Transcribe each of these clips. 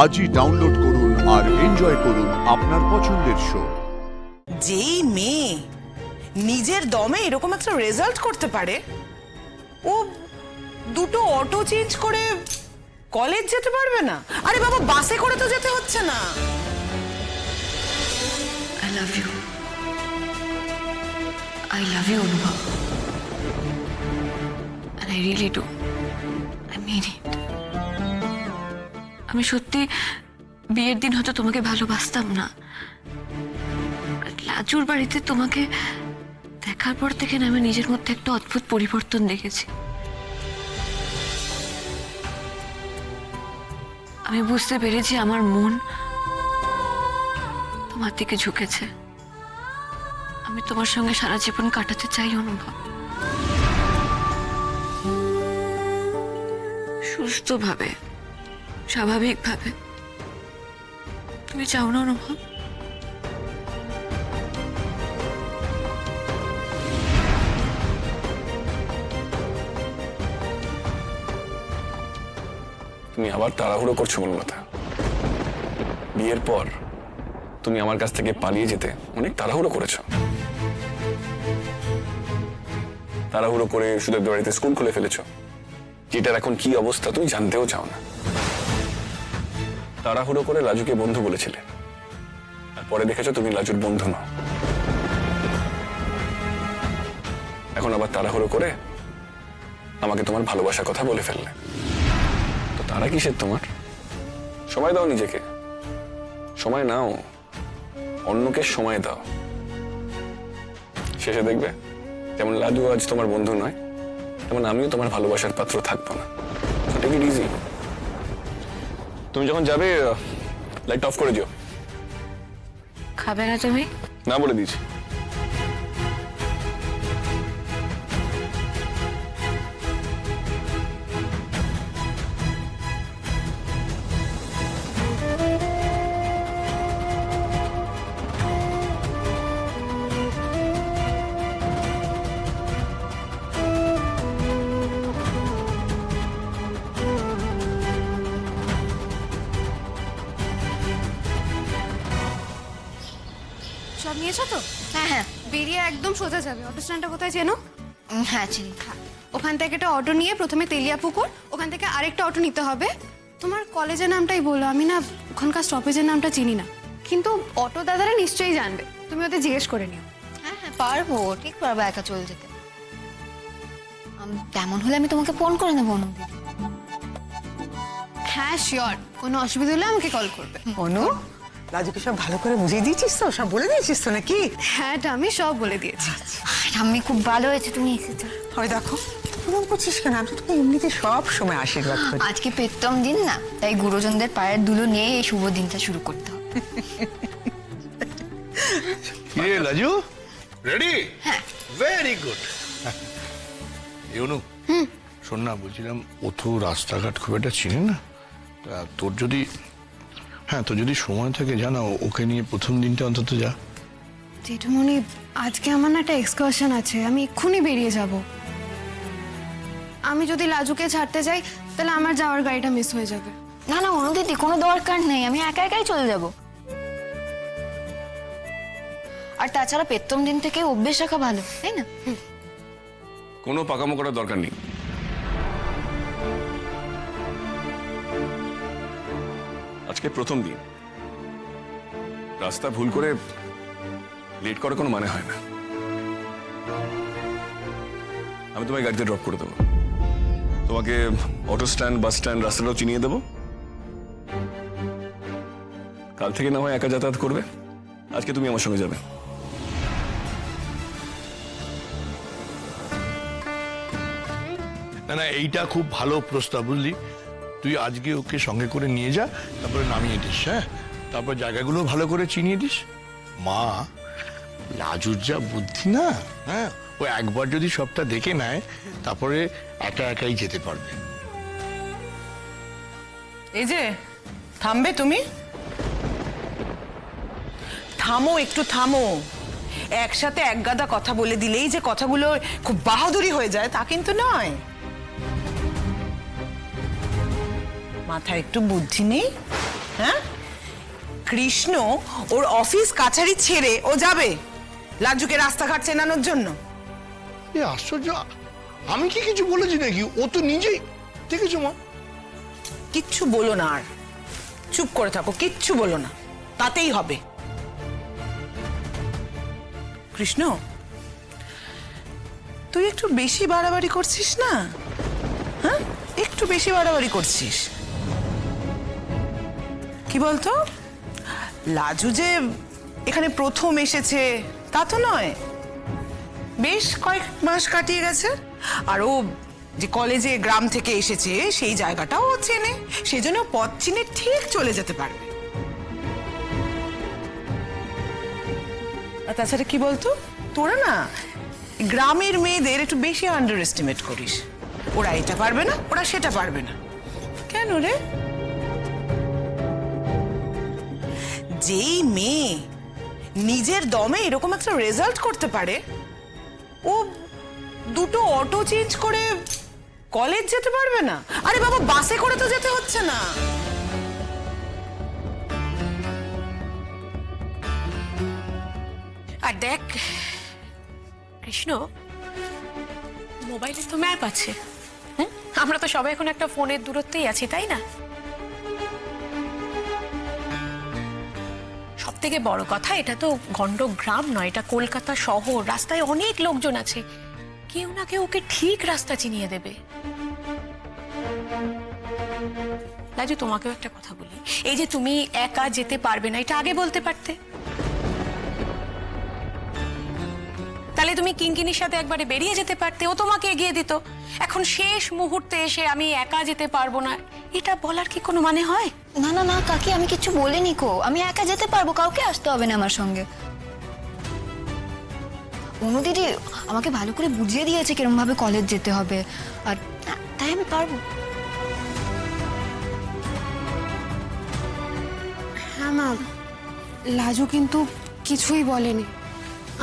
আজই ডাউনলোড করুন আর এনজয় করুন আপনার পছন্দের শো। যেই মেয়ে নিজের দমে এরকম একটা রেজাল্ট করতে পারে, ও দুটো অটো চেঞ্জ করে কলেজ যেতে পারবে না? আরে বাবা, বাসে করে তো যেতে হচ্ছে না। I love you. I love you, Anubhav. And I really do. I mean it. আমি সত্যি বিয়ের দিন হয়তো তোমাকে ভালোবাসতাম না, লাজুর বাড়িতে তোমাকে দেখার পর থেকে না আমি নিজের মধ্যে একটা অদ্ভুত পরিবর্তন দেখেছি। আমি বুঝতে পেরেছি আমার মন তোমার দিকে ঝুঁকেছে। আমি তোমার সঙ্গে সারা জীবন কাটাতে চাই অনুভব, সুস্থভাবে, স্বাভাবিকভাবে। তুমি চাও না অনুভব? তুমি আবার তাড়াহুড়ো করছো বনলতা। বিয়ের পর তুমি আমার কাছ থেকে পালিয়ে যেতে অনেক তাড়াহুড়ো করেছো। তাড়াহুড়ো করে সুদেব বাড়িতে স্কুল খুলে ফেলেছো, যেটার এখন কি অবস্থা তুমি জানতেও চাও না। তাড়াহুড়ো করে লাজুকে বন্ধু বলেছিলে, আর পরে দেখেছো তুমি লাজুর বন্ধু নও। এখন আবার তাড়াহুড়ো করে আমাকে তোমার ভালোবাসার কথা বলে ফেললে। তো তারা কিসের তোমার? সময় দাও নিজেকে, সময় নাও, অন্যকে সময় দাও। শেষে দেখবে যেমন লাজু আজ তোমার বন্ধু নয়, তেমন আমিও তোমার ভালোবাসার পাত্র থাকবো না। Take it easy. তুমি যখন যাবে লাইট অফ করে দিও। খাবে না তুমি? না বলে দিয়েছি। সব নিয়েছো তো? হ্যাঁ হ্যাঁ বেরিয়ে একদম সোজা যাবে। অটো স্ট্যান্ডটা কোথায় চেনো? হ্যাঁ চিনি। ওখান থেকে একটা অটো নিয়ে প্রথমে তেলিয়াপুকুর, ওখান থেকে আরেকটা অটো নিতে হবে। তোমার কলেজের নামটাই বলো, আমি না ওখানকার স্টপেজের নামটা চিনি না, কিন্তু অটো দাদারা নিশ্চয়ই জানবে, তুমি ওদের জিজ্ঞেস করে নিও। হ্যাঁ হ্যাঁ পারবো, ঠিক পারবো একা চলে যেতে। তেমন হলে আমি তোমাকে ফোন করে নেবো অনুদি। হ্যাঁ শিওর, কোনো অসুবিধা হলে আমাকে কল করবে। অনু, রাজুকে সব ভালো করে বুঝিয়ে দিয়েছিস তো? সব বলে দিয়েছিস তো নাকি? হ্যাঁ, এটা আমি সব বলে দিয়েছি। আমি খুব ভালো হয়েছে তুমি এসেছো। হয় দেখো, প্রণাম করছিস কেন? আমি তো তোকে এমনিতে সব সময় আশীর্বাদ করি। আজকে প্রথম দিন না, তাই গুরুজনদের পায়ের ধুলো নিয়ে এই শুভ দিনটা শুরু করতে হবে। কিরে লাজু, রেডি? হ্যাঁ। Very good. ইউনু, শোন না, বলছিলাম ও তো রাস্তাঘাট খুব একটা চিনি না, তা তোর যদি তোর যদি সময় থাকে জানাও, ওকে নিয়ে প্রথম দিনটা অন্তত যা। জেঠুমনি, আজকে আমার না একটা এক্সকারশন আছে, আমি এক্ষুনি বেরিয়ে যাব। আমি যদি লাজুকে ছাড়তে যাই তাহলে আমার যাওয়ার গাড়িটা মিস হয়ে যাবে। না না অনুদিদি, কোনো দরকার নেই, আমি একা একাই চলে যাব। আর তাছাড়া প্রথম দিন থেকে অভ্যেস রাখা ভালো, তাই না? কোনো পাকামো করার দরকার নেই। আজকে প্রথম দিন, রাস্তা ভুল করে লেট করার কোনো মানে হয় না। আমি তোমায় গাড়িতে ড্রপ করে দেবো, তোমাকে অটো স্ট্যান্ড, বাস স্ট্যান্ড, রাস্তাটাও চিনিয়ে দেবো। কাল থেকে না হয় একা যাতায়াত করবে, আজকে তুমি আমার সঙ্গে যাবে। না না, এইটা খুব ভালো প্রস্তাব, বুঝলি? তুই আজকে ওকে সঙ্গে করে নিয়ে যা, তারপরে নামিয়ে দিস। হ্যাঁ, তারপর জায়গাগুলো ভালো করে চিনিয়ে দিস। মা, লাজুর যা বুদ্ধি না, হ্যাঁ, ও একবার যদি সবটা দেখে নেয় তারপরে একা একাই যেতে পারবে। এই যে, থামবে তুমি? থামো, একটু থামো। একসাথে এক গাদা কথা বলে দিলেই যে কথাগুলো খুব বাহাদুরি হয়ে যায় তা কিন্তু নয়। মাথায় একটু বুদ্ধি নেই? হ্যাঁ, কৃষ্ণ ওর অফিস কাছারি ছেড়ে ও যাবে লাজুকে রাস্তাঘাট চেনানোর জন্য? এ আশ্চর্য, আমি কি কিছু বলেছি নাকি? ও তো নিজেই, দেখেছো মা? কিচ্ছু বলো না, আর চুপ করে থাকো, কিচ্ছু বলো না, তাতেই হবে। কৃষ্ণ, তুই একটু বেশি বাড়াবাড়ি করছিস না? হ্যাঁ, একটু বেশি বাড়াবাড়ি করছিস। কি বলতো, লাজু যে এখানে প্রথম এসেছে তা তো নয়, বেশ কয়েক মাস কাটিয়ে গেছে। আর ও যে কলেজে গ্রাম থেকে এসেছে সেই জায়গাটাও ও চেনে, সেই জন্য পথ চিনে ঠিক চলে যেতে পারবে। আর তাছাড়া কি বলতো, তোরা না গ্রামের মেয়েদের একটু বেশি আন্ডার এস্টিমেট করিস। ওরা এটা পারবে না, ওরা সেটা পারবে না। কেন রে? যেই মেয়ে নিজের দমে এরকম একটা রেজাল্ট করতে পারে, ও দুটো অটো চেঞ্জ করে কলেজ যেতে পারবে না? আরে বাবা, বাসে করে তো যেতে হচ্ছে না। আর দেখ কৃষ্ণ, মোবাইলে তো ম্যাপ আছে। আমরা তো সবাই এখন একটা ফোনের দূরত্বেই আছি, তাই না? সব থেকে বড় কথা, এটা তো গন্ড গ্রাম নয়, এটা কলকাতা শহর। রাস্তায় অনেক লোকজন আছে, কেউ না কেউ ওকে ঠিক রাস্তা চিনিয়ে দেবে। লাজু, তোমাকেও একটা কথা বলি, এই যে তুমি একা যেতে পারবে না, এটা আগে বলতে পারতে। তাহলে তুমি কিঙ্কিনির সাথে একবারে বেরিয়ে যেতে পারতে, ও তোমাকে এগিয়ে দিত। এখন শেষ মুহূর্তে এসে আমি একা যেতে পারবো না, এটা বলার কি কোনো মানে হয়? না না না কাকি, আমি কিছু বলিনি কো, আমি একা যেতে পারবো, কাউকে আসতে হবে না আমার সঙ্গে। অনু দিদি আমাকে ভালো করে বুঝিয়ে দিয়েছে কিরম ভাবে কলেজ যেতে হবে, আর তাই আমি পারবো। হ্যাঁ মা, লাজু কিন্তু কিছুই বলেনি।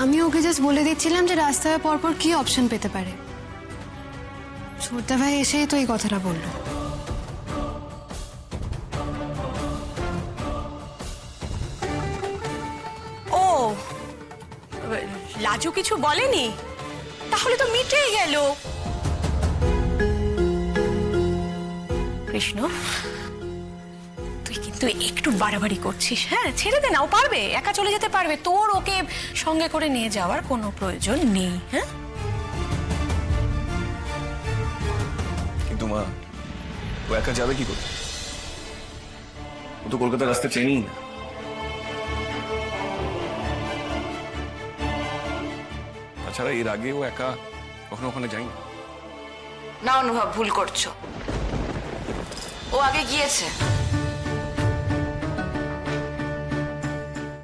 আমি ওকে জাস্ট বলে দিচ্ছিলাম যে রাস্তায় পরপর কি অপশন পেতে পারে। ছোটদা ভাই এসেই তো এই কথাটা বললো। ও, লাজু কিছু বলেনি? তাহলে তো মিটেই গেল। কৃষ্ণ, তুই কিন্তু একটু বাড়াবাড়ি করছিস। হ্যাঁ, ছেড়ে দে না, ও পারবে, একা চলে যেতে পারবে। তোর ওকে সঙ্গে করে নিয়ে যাওয়ার কোনো প্রয়োজন নেই। হ্যাঁ, কিন্তু মা, ও একা যাবে কি করে? ও তো কলকাতার রাস্তা চেনেই না। তাছাড়া এর আগে ও একা কখনো ওখানে যায়নি। না অনুভব, ভুল করছো। ও আগে গিয়েছে।